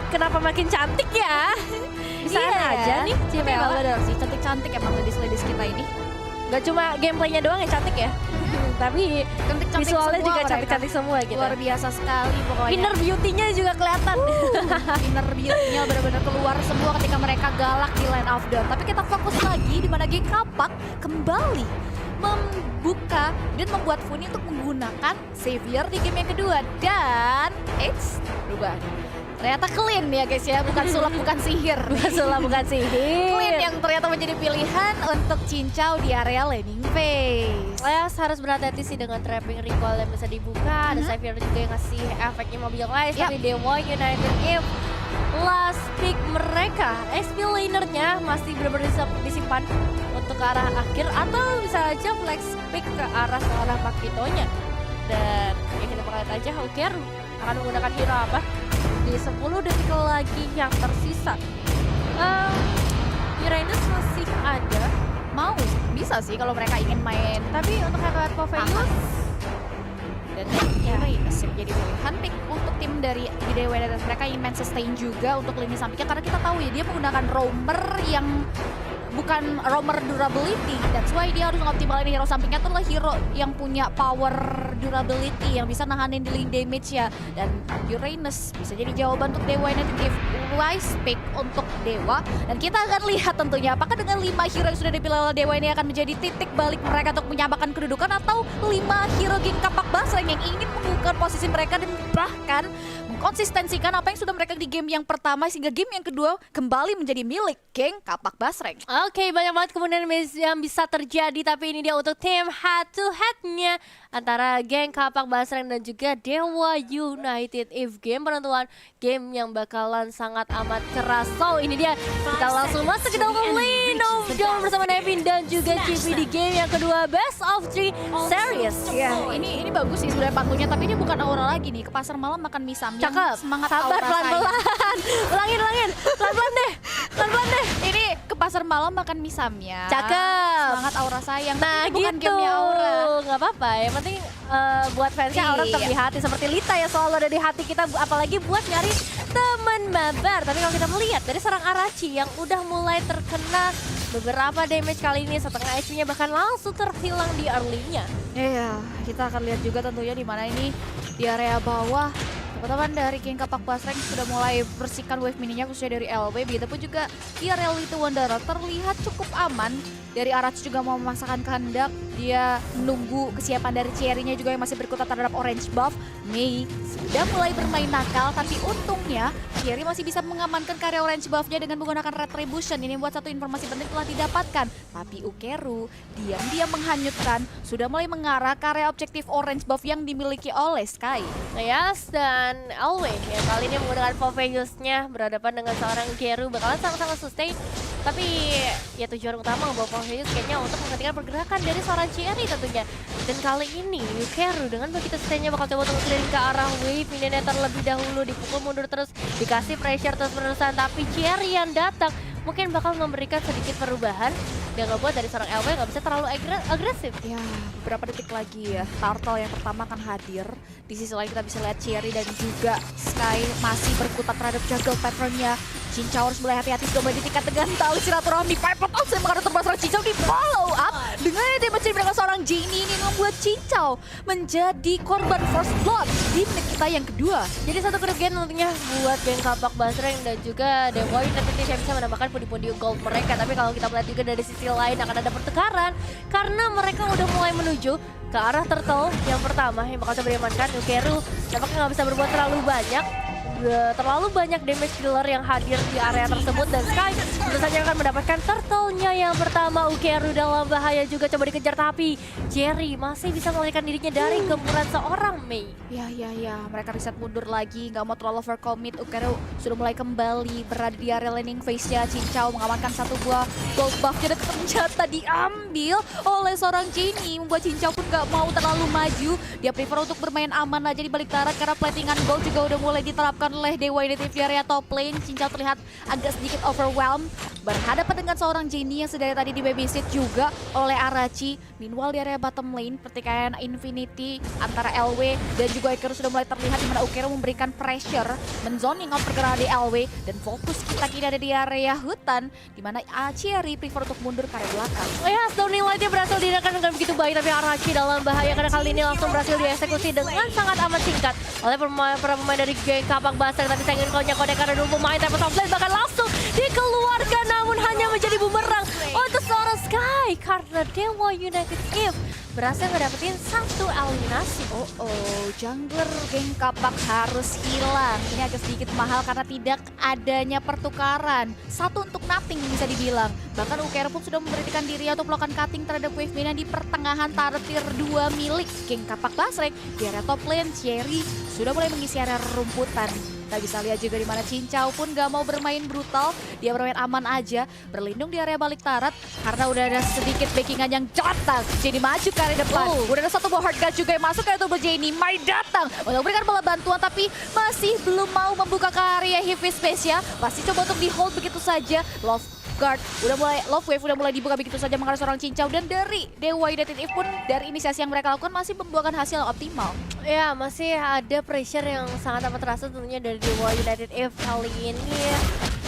kenapa makin cantik ya? Bisa aja nih Tapi Cimela. emang bener sih, cantik-cantik emang ladies-ladies kita ini. Gak cuma gameplaynya doang yang cantik ya, tapi Cantik-cantik visualnya semua juga mereka. cantik-cantik semua gitu. Luar biasa sekali pokoknya. Inner beauty-nya juga kelihatan. Inner beauty-nya benar-benar keluar semua ketika mereka galak di Line of Dawn. Tapi kita fokus lagi di mana geng Kapak kembali membuka dan membuat Funi untuk menggunakan Savior di game yang kedua. Dan berubah. Ternyata clean ya guys ya, bukan sulap, bukan sihir. Bukan sulap, bukan sihir. Clean yang ternyata menjadi pilihan untuk cincau di area laning phase. Les harus berhati-hati sih dengan trapping recall yang bisa dibuka. Ada Xavier juga yang ngasih efek immobilize. Yap. Tapi Dewa United if last pick mereka, XP lanernya masih benar-benar disimpan untuk ke arah akhir. Atau bisa aja flex pick ke arah seorang Pakitonya. Dan ya kita bakal lihat aja Hawker akan menggunakan hero apa di 10 detik lagi yang tersisa. Uranus masih ada. Mau, bisa sih kalau mereka ingin main. Tapi untuk head-to-head Popeyus Dan Uranus yang menjadi pilihan pick untuk tim dari Dewa dan mereka ingin main sustain juga untuk lini sampingnya. Karena kita tahu ya dia menggunakan roamer yang bukan roamer durability. That's why dia harus mengoptimalin hero sampingnya itu adalah hero yang punya power durability yang bisa nahanin dealing damage ya. Dan Uranus bisa jadi jawaban untuk Dewa United if wise pick untuk Dewa. Dan kita akan lihat tentunya apakah dengan 5 hero yang sudah dipilih oleh Dewa ini akan menjadi titik balik mereka untuk menyamakan kedudukan, atau 5 hero geng Kapak Basreng yang ingin membuka posisi mereka dan bahkan mengkonsistensikan apa yang sudah mereka di game yang pertama sehingga game yang kedua kembali menjadi milik geng Kapak Basreng. Oke, banyak banget kemudian yang bisa terjadi, tapi ini dia untuk tim head to head-nya antara geng Kapak Basreng dan juga Dewa United. If game penentuan game yang bakalan sangat amat keras. So, ini dia kita langsung masuk ke dalam Lane of Dawn bersama Nevin dan juga Chibi di game yang kedua Best of 3 Series. Ya, ini bagus sih sebenarnya patunya, tapi ini bukan aura lagi nih. Ke pasar malam makan mie samyang. Cakep, Semangat sabar aura pelan-pelan. Ulangin, pelan-pelan deh, pelan-pelan deh. Ini ke pasar malam makan mie samyang. Cakep. Semangat aura sayang. Nah Tapi ini bukan gitu, gamenya aura. nggak apa-apa, yang penting buat fansnya aura tetap Iya. di hati. Seperti Lita ya selalu ada di hati kita, apalagi buat nyari teman mabar. Tapi kalau kita melihat dari seorang Arachi yang udah mulai terkena beberapa damage kali ini, setengah HP-nya bahkan langsung terhilang di early-nya. Iya, kita akan lihat juga tentunya di mana ini di area bawah. Teman-teman dari geng Kapak Basreng sudah mulai bersihkan wave mininya khususnya dari LW. Begitupun juga di area Little Wanderer terlihat cukup aman. Dari Arachi juga mau memaksakan kehendak. Dia menunggu kesiapan dari Cherry-nya juga yang masih berkutat terhadap orange buff. Mei sudah mulai bermain nakal, tapi untungnya Cherry masih bisa mengamankan karya orange buff-nya dengan menggunakan retribution. Ini buat satu informasi penting telah didapatkan. Tapi Ukeru diam-diam menghanyutkan, sudah mulai mengarah ke area objektif orange buff yang dimiliki oleh Sky. Yes, dan Alwe yang kali ini menggunakan Popeyus-nya berhadapan dengan seorang Geru bakalan sama-sama sustain. Tapi ya tujuan utama membawa Popeyus kayaknya untuk menghentikan pergerakan dari seorang Cherry tentunya. Dan kali ini Yukeru dengan begitu sustain-nya bakal coba untuk keliling ke arah wave minion terlebih dahulu, dipukul mundur terus, dikasih pressure terus-menerusan. Tapi Cherry yang datang mungkin bakal memberikan sedikit perubahan dan ngebuat dari seorang LW nggak bisa terlalu agresif. Ya, beberapa detik lagi ya, Turtle yang pertama akan hadir. Di sisi lain kita bisa lihat Cherry dan juga Sky masih berkutat terhadap jungle pattern-nya. Cincau harus mulai hati-hati sudah mulai ditingkat dengan tali silaturahmi. Pipot out saya menghadap terbang seorang Cincau di follow up. Dengan damage dari belakang seorang Jamie ini membuat Cincau menjadi korban first blood di menit kita yang kedua. Jadi satu kerugian tentunya buat geng Kapak Basreng dan juga Dewa United yang bisa menambahkan pundi-pundi gold mereka. Tapi kalau kita melihat juga dari sisi lain akan ada pertukaran karena mereka udah mulai menuju ke arah turtle yang pertama yang bakal coba diamankan. Ukeru nampaknya nggak bisa berbuat terlalu banyak. Terlalu banyak damage dealer yang hadir di area tersebut dan Sky tentu saja akan mendapatkan turtle-nya yang pertama. Ukeru dalam bahaya juga coba dikejar, tapi Cherry masih bisa mengalihkan dirinya dari gempuran seorang Mei. Ya, mereka reset mundur lagi, nggak mau terlalu overcommit. Ukeru sudah mulai kembali berada di area laning phase-nya. Cincau mengamankan satu buah gold buff-nya dan ternyata diambil oleh seorang Jenny. Membuat Cincau pun nggak mau terlalu maju. Dia prefer untuk bermain aman aja di balik darat karena platingan gold juga udah mulai diterapkan dilakukan oleh Dewa United di area top lane. Cincau terlihat agak sedikit overwhelmed, berhadapan dengan seorang Jenny yang sedari tadi di babysit juga oleh Arachi. Meanwhile di area bottom lane, pertikaian Infinity antara LW dan juga Ukeru sudah mulai terlihat, di mana Ukeru memberikan pressure, menzoning out pergerakan di LW, dan fokus kita kini ada di area hutan, di mana Cherry prefer untuk mundur ke area belakang. Oh ya, Stoning Light-nya berhasil diredakan dengan begitu baik, tapi Arachi dalam bahaya karena kali ini langsung berhasil dieksekusi dengan sangat amat singkat oleh para pemain dari geng Kapak Basel. Tapi saya ingin kode karena dulu pemain Tempest of Blade bahkan langsung dikeluarkan, namun hanya menjadi bumerang untuk seorang Sky karena Dewa United Eve berhasil ngedapetin satu eliminasi. Jungler geng Kapak harus hilang. Ini agak sedikit mahal karena tidak adanya pertukaran. Satu untuk nothing bisa dibilang. Bahkan Ukeru pun sudah memberikan diri untuk melakukan cutting terhadap Wave Mina di pertengahan turret tier 2 milik geng Kapak Basrek. Di area top lane, Cherry sudah mulai mengisi area rumputan. Kita bisa lihat juga di mana Cincau pun gak mau bermain brutal, dia bermain aman aja, berlindung di area balik turret karena udah ada sedikit backingan yang datang. Jadi maju ke area depan. Udah ada satu buah hard gun juga yang masuk ke tubuh Jenny. Mai datang untuk memberikan bola bantuan, tapi masih belum mau membuka ke area heavy space ya. Pasti coba untuk di hold begitu saja. Love Guard udah mulai, Love Wave udah mulai dibuka begitu saja mengarah seorang Cincau, dan dari Dewa United Eve pun dari inisiasi yang mereka lakukan masih membuahkan hasil yang optimal. Ya, masih ada pressure yang sangat amat terasa tentunya dari Dewa United Eve kali ini.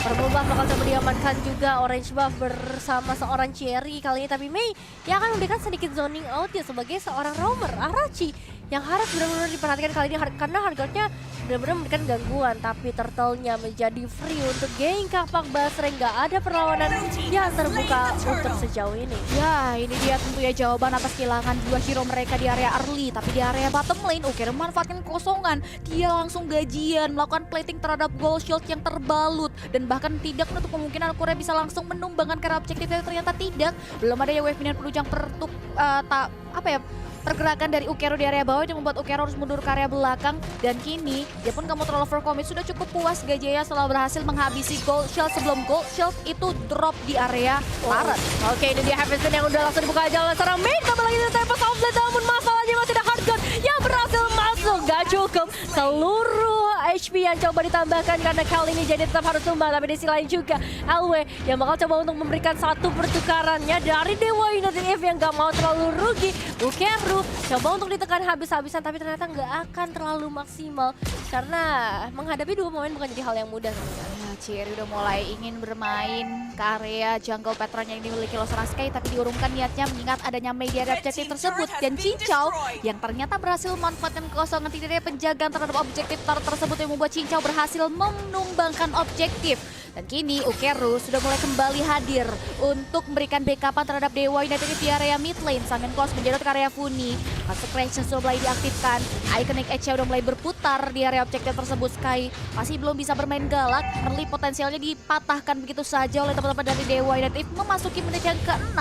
Purple buff bakal coba diamankan juga, orange buff bersama seorang Cherry kali ini, tapi Mei yang akan memberikan sedikit zoning out ya sebagai seorang roamer. Arachi yang harus benar-benar diperhatikan kali ini karena hardcore-nya benar-benar memberikan gangguan, tapi turtle-nya menjadi free untuk geng Kapak Basreng. Gak ada perlawanan yang terbuka untuk sejauh ini. Ya, ini dia tentunya jawaban atas kehilangan dua hero mereka di area early, tapi di area bottom lane Ukeru memanfaatkan kekosongan. Dia langsung gajian, melakukan plating terhadap gold shield yang terbalut, dan bahkan tidak menutup kemungkinan Korea bisa langsung menumbangkan karena objektifnya ternyata tidak. Belum ada ya wave minion penunjang pergerakan dari Ukeru di area bawah yang membuat Ukeru harus mundur ke area belakang, dan kini dia pun gak mau terlalu overcommit. Sudah cukup puas Gajaya setelah berhasil menghabisi gold shield sebelum gold shield itu drop di area turret. Oke, ini dia Heaven's yang udah langsung dibuka aja oleh seorang main. Kembali lagi di Tempest of Blade, namun masalahnya masih ada hard gun yang berhasil masuk. Gak cukup seluruh HP yang coba ditambahkan karena kali ini jadi tetap harus tumbang. Tapi di sisi lain juga LW yang bakal coba untuk memberikan satu pertukarannya dari Dewa United Eve yang gak mau terlalu rugi. Ukeru coba untuk ditekan habis-habisan, tapi ternyata nggak akan terlalu maksimal karena menghadapi dua pemain bukan jadi hal yang mudah. Cherry udah mulai ingin bermain ke area jungle patron yang dimiliki oleh seorang Sky, tapi diurungkan niatnya mengingat adanya media objektif tersebut, dan Cincau yang ternyata berhasil memanfaatkan kekosongan tidak ada penjagaan terhadap objektif tersebut yang membuat Cincau berhasil menumbangkan objektif. Dan kini Ukeru sudah mulai kembali hadir untuk memberikan backupan terhadap Dewa United di area mid lane. Summon Cost menjadi ke area Funi. Consecration sudah mulai diaktifkan. Iconic Edge udah mulai berputar di area objektif tersebut. Sky masih belum bisa bermain galak. Early potensialnya dipatahkan begitu saja oleh teman-teman dari Dewa United. Memasuki menit yang ke-6.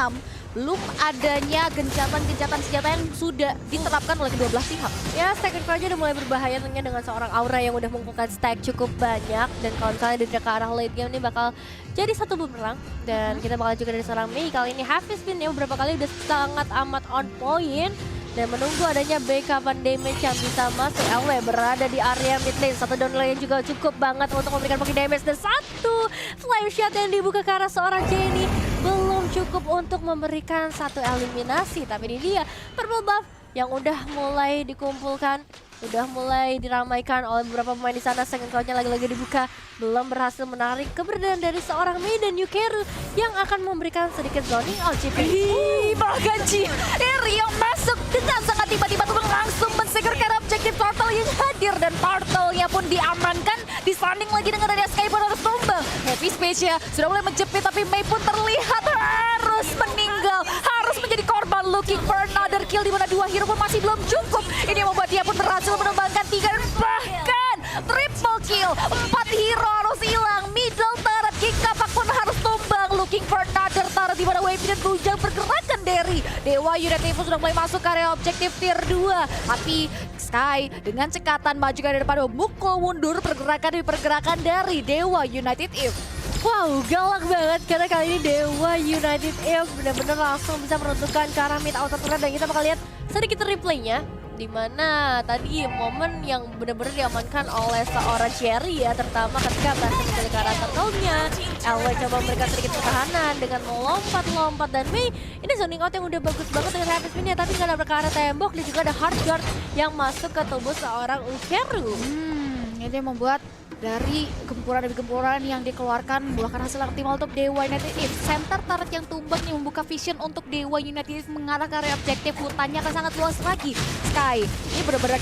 Belum adanya gencatan-gencatan senjata yang sudah diterapkan oleh kedua belah pihak. Ya, stack aja udah mulai berbahaya tentunya dengan seorang Aura yang udah mengumpulkan stack cukup banyak, dan kalau misalnya dia ke arah late game ini bakal jadi satu bumerang. Dan kita bakal juga dari seorang Mei kali ini heavy spin yang beberapa kali udah sangat amat on point dan menunggu adanya backupan damage yang bisa masuk. LW berada di area mid lane, satu down lane yang juga cukup banget untuk memberikan poki damage, dan satu flame shot yang dibuka ke arah seorang Jenny belum cukup untuk memberikan satu eliminasi. Tapi ini dia purple buff yang udah mulai dikumpulkan, udah mulai diramaikan oleh beberapa pemain di sana. Second cloud-nya lagi-lagi dibuka, belum berhasil menarik keberadaan dari seorang Mei dan Ukeru yang akan memberikan sedikit zoning out. Bahkan Cherry yang masuk dengan sangat tiba-tiba tuh langsung men-secure objektif turtle yang hadir, dan turtle-nya pun diamankan, disanding lagi dengan ada Sky pun harus tumbang. Heavy space-nya sudah mulai menjepit, tapi Mei pun terlihat harus meninggal, harus menjadi korban looking for another kill, di mana dua hero pun masih belum cukup. Ini membuat dia pun berhasil menumbangkan 3 dan bahkan triple kill. 4 hero harus hilang, middle turret Geng Kapak pun harus tumbang. Looking for another turret, di mana wave dan tunjang pergerakan dari Dewa United pun sudah mulai masuk ke area objektif tier 2. Tapi Sky dengan cekatan maju ke depan, mukul mundur pergerakan dari Dewa United Eve. Wow, galak banget karena kali ini Dewa United Eve benar-benar langsung bisa meruntuhkan ke arah mid outer turret, dan kita bakal lihat sedikit replaynya Dimana tadi momen yang benar-benar diamankan oleh seorang Cherry ya, terutama ketika berhasil menjaga arah turtle-nya. LW coba memberikan sedikit pertahanan dengan melompat-lompat, dan Mei ini zoning out yang udah bagus banget dengan Heavy Spin-nya, tapi nggak nabrak ke arah tembok, dan juga ada hard guard yang masuk ke tubuh seorang Ukeru. Ini yang membuat dari gempuran demi gempuran yang dikeluarkan membuahkan hasil yang optimal untuk Dewa United. Center turret yang tumbang yang membuka vision untuk Dewa United mengarah ke area objektif. Hutannya akan sangat luas lagi. Sky ini benar-benar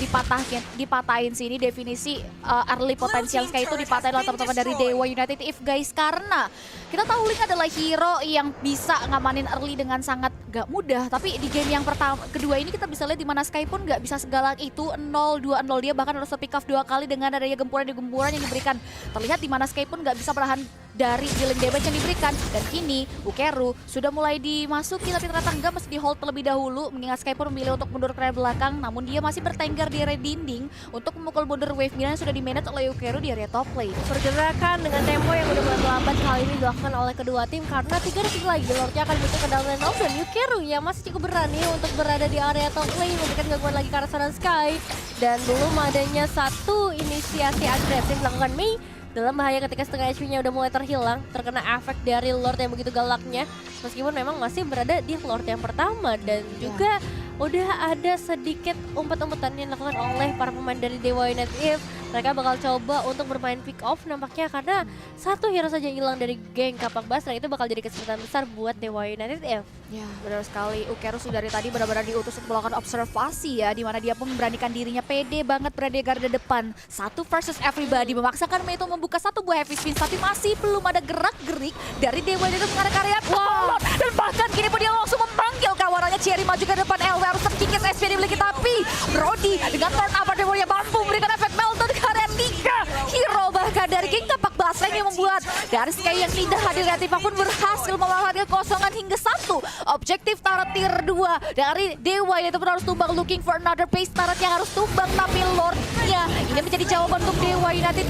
dipatahin sini definisi early potential Sky itu dipatahin oleh teman-teman dari Dewa United guys, karena kita tahu Link adalah hero yang bisa ngamanin early dengan sangat gak mudah, tapi di game yang kedua ini kita bisa lihat di mana Sky pun gak bisa segalak itu 0-2-0, dia bahkan harus pick off 2 kali dengan adanya gempuran yang diberikan. Terlihat di mana Sky pun gak bisa bertahan dari dealing damage yang diberikan, dan kini Ukeru sudah mulai dimasuki, tapi ternyata enggak, mesti di hold terlebih dahulu mengingat Sky pun memilih untuk mundur ke area belakang, namun dia masih bertengger di area dinding untuk memukul border wave yang sudah di-manage oleh Ukeru di area top lane. Pergerakan dengan tempo yang udah mulai melambat kali ini dilakukan oleh kedua tim karena 3 detik lagi Lordnya akan masuk ke dalam lane off, dan Ukeru yang masih cukup berani untuk berada di area top lane memberikan gangguan lagi ke arah seorang Sky, dan belum adanya satu inisiasi agresif dilakukan Mei dalam bahaya ketika setengah HP-nya udah mulai terhilang, terkena efek dari Lord yang begitu galaknya, meskipun memang masih berada di Lord yang pertama, dan juga udah ada sedikit umpat-umpatan yang dilakukan oleh para pemain dari Dewa United. Mereka bakal coba untuk bermain pick off nampaknya, karena satu hero saja hilang dari geng Kapak Basra itu bakal jadi kesempatan besar buat Dewa United. Ya, benar sekali. Ukeru sudah dari tadi benar-benar diutus untuk melakukan observasi ya, di mana dia pun memberanikan dirinya pede banget berada di garda depan. 1 versus everybody, memaksakan Mei itu membuka 1 buah heavy spin, tapi masih belum ada gerak-gerik dari Dewa United mengarah ke area top. Dan bahkan kini pun dia langsung memanggil kawarannya. Cherry maju ke depan, LW harus terkikis SP dimiliki, tapi Brody dengan turn up Dewa mampu memberikan efek meltdown ke area 3 hero bahkan dari geng Kapak Basra yang membuat dari Sky yang tidak hadir kreatif pun berhasil memanfaatkan kosongan hingga 1 objektif turret tier 2 dari Dewa, itu pun harus tumbang, looking for another base turret yang harus tumbang, tapi Lordnya ini menjadi jawaban untuk Dewa United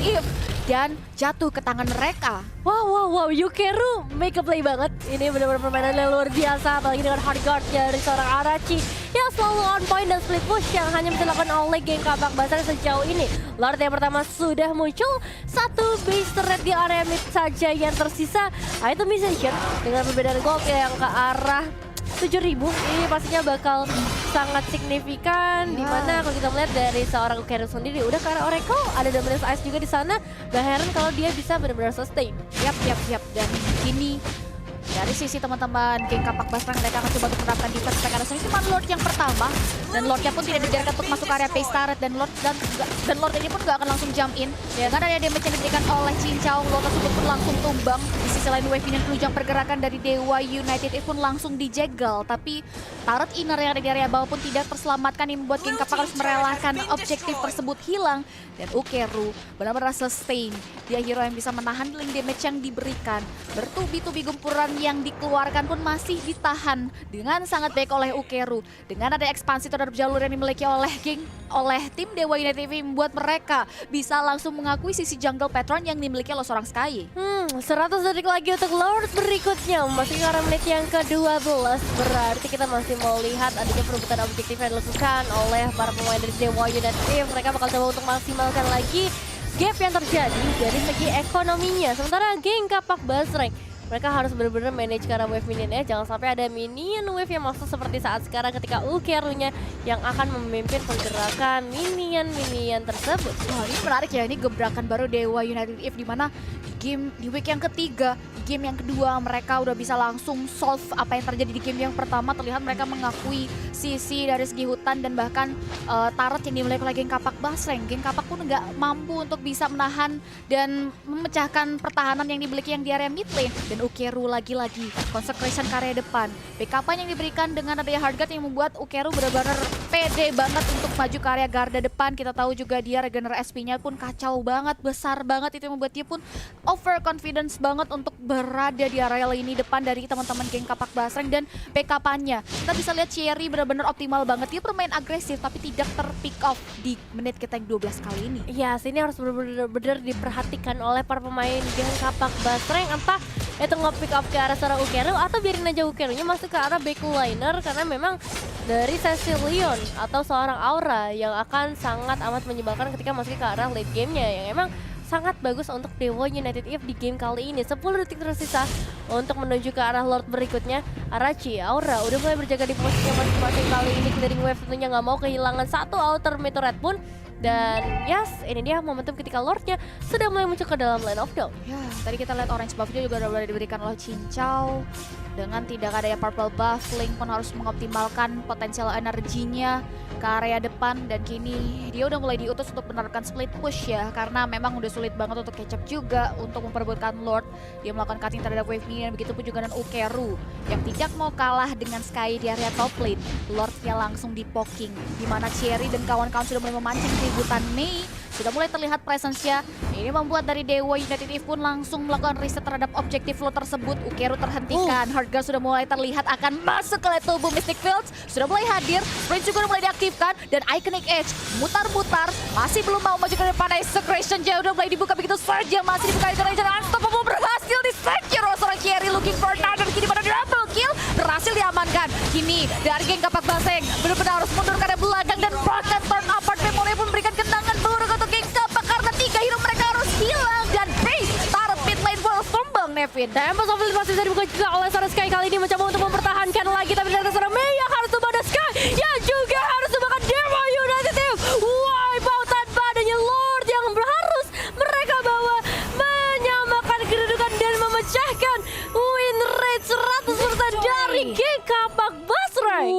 dan jatuh ke tangan mereka. Wow, Ukeru make a play banget. Ini benar-benar permainan yang luar biasa, apalagi dengan hard guard dari seorang Arachi yang selalu on point dan split push yang hanya bisa dilakukan oleh geng Kapak Basra sejauh ini. Lord yang pertama sudah muncul, 1 base turret di area mid saja yang tersisa. Itu Musician dengan perbedaan gold yang ke arah 7.000, ini pastinya bakal sangat signifikan. Dimana kalau kita melihat dari seorang Ukeru sendiri udah ke arah Oracle, ada Dominus Ice juga di sana. Gak heran kalau dia bisa benar-benar sustain. Yap. Dan kini dari sisi teman-teman geng Kapak Basra, mereka akan coba untuk menerapkan defense attack arena cuma Lord yang pertama, dan Lordnya pun tidak dibiarkan untuk masuk area base turret, dan Lord ini pun gak akan langsung jump in. Ya, karena ada damage yang diberikan oleh Cincau, Lord tersebut pun langsung tumbang. Di sisi lain wave yang penunjang pergerakan dari Dewa United pun langsung dijegal, tapi turret inner yang ada di area bawah pun tidak terselamatkan, yang membuat geng Kapak harus merelakan objektif tersebut hilang. Dan Ukeru benar-benar sustain. Dia hero yang bisa menahan link damage yang diberikan. Bertubi-tubi gempuran yang dikeluarkan pun masih ditahan dengan sangat baik oleh Ukeru. Dengan ada ekspansi terhadap jalur yang dimiliki oleh tim Dewa United TV, membuat mereka bisa langsung mengakui sisi jungle patron yang dimiliki oleh seorang Sky. 100 detik lagi untuk Lord berikutnya, masih ke menit yang ke-12. Berarti kita masih mau lihat adanya perebutan objektif yang dilakukan oleh para pemain dari Dewa United. Mereka bakal coba untuk maksimalkan lagi gap yang terjadi dari segi ekonominya. Sementara geng Kapak Basra, mereka harus benar-benar manage ke arah wave minionnya. Jangan sampai ada minion wave yang masuk seperti saat sekarang ketika Ukeru-nya yang akan memimpin pergerakan minion tersebut. Wah, ini menarik ya, ini gebrakan baru Dewa United di mana di week yang ketiga, di game yang kedua mereka udah bisa langsung solve apa yang terjadi di game yang pertama. Terlihat mereka mengakui sisi dari segi hutan dan bahkan turret yang dimiliki oleh geng Kapak Basra. Geng Kapak pun nggak mampu untuk bisa menahan dan memecahkan pertahanan yang dimiliki yang di area mid lane. Dan Ukeru lagi-lagi consecration ke area depan. Backup yang diberikan dengan adanya hard guard yang membuat Ukeru benar-benar pede banget untuk maju ke area garda depan. Kita tahu juga dia regenerasi SP-nya pun kacau banget, besar banget, itu yang membuat dia pun overconfidence banget untuk berada di area lini depan dari teman-teman geng Kapak Basra. Dan backup-nya kita bisa lihat Cherry benar-benar optimal banget, dia bermain agresif tapi tidak terpick off di menit kita yang 12 kali ini. Ya, sini harus benar-benar diperhatikan oleh para pemain geng Kapak Basra, entah itu nge-pick up ke arah seorang Ukeru atau biarin aja Ukeru-nya masuk ke arah backliner, karena memang dari Cecilion atau seorang Aura yang akan sangat amat menyebalkan ketika masuk ke arah late gamenya yang emang sangat bagus untuk Dewa United Eve di game kali ini. 10 detik tersisa untuk menuju ke arah Lord berikutnya. Arachi, Aura udah mulai berjaga di posisinya masing-masing kali ini. Clearing Wave tentunya nggak mau kehilangan satu outer turret pun. Dan yes, ini dia momentum ketika Lordnya sudah mulai muncul ke dalam line of dome. Ya, tadi kita lihat orange buff-nya juga udah mulai diberikan oleh Cincau. Dengan tidak adanya purple buff, Link pun harus mengoptimalkan potensial energinya ke area depan. Dan kini dia udah mulai diutus untuk menerapkan split push ya. Karena memang udah sulit banget untuk catch up juga untuk memperebutkan Lord. Dia melakukan cutting terhadap wave minion, begitupun juga dengan Ukeru yang tidak mau kalah dengan Sky di area top lane. Lordnya langsung di poking, dimana Cherry dan kawan-kawan sudah mulai memancing keributan Mei. Sudah mulai terlihat presence-nya. Ini membuat dari Dewa United Eve pun langsung melakukan reset terhadap objektif Lord tersebut. Ukeru terhentikan. Heartguard sudah mulai terlihat akan masuk ke lane tubuh Mystic Fields. Sudah mulai hadir. Sprint juga sudah mulai diaktifkan. Dan Iconic Edge mutar-mutar. Masih belum mau maju ke depan. Execration jauh udah mulai dibuka begitu saja. Masih dibuka di Generation Unstoppable. Berhasil di-secure seorang Cherry. Looking for another. Kini pada double kill. Berhasil diamankan. Kini dari geng Kapak Baseng benar-benar harus mundur ke belakang. Dan bahkan turn apart Memory pun memberikan kenangan buruk untuk geng Kapak. Karena 3 hero mereka harus hilang. Dan base taruh mid lane full tumbang Nevin. Tempest of Fleet masih bisa dibuka juga oleh seorang Sky kali ini mencoba untuk mempertahankan lagi. Tapi dari seorang Mei yang harus tumbang ada Sky. Yang juga harus tumbangkan Dewa United Eve. Wipe out tanpa adanya Lord yang harus mereka bawa. Menyamakan kedudukan dan memecahkan win rate 100% dari geng Kapak Basreng.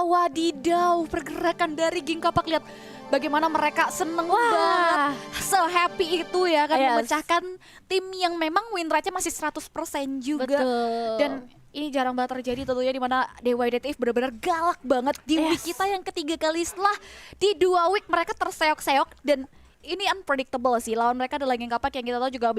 Wadidaw, pergerakan dari geng Kapak, lihat bagaimana mereka seneng banget, se-happy itu ya kan, memecahkan tim yang memang win rate-nya masih 100% juga. Betul. Dan ini jarang banget terjadi tentunya, di mana Dewa United Eve benar-benar galak banget di week kita yang ketiga kali setelah di 2 week mereka terseok-seok. Dan ini unpredictable sih, lawan mereka adalah geng Kapak yang kita tahu juga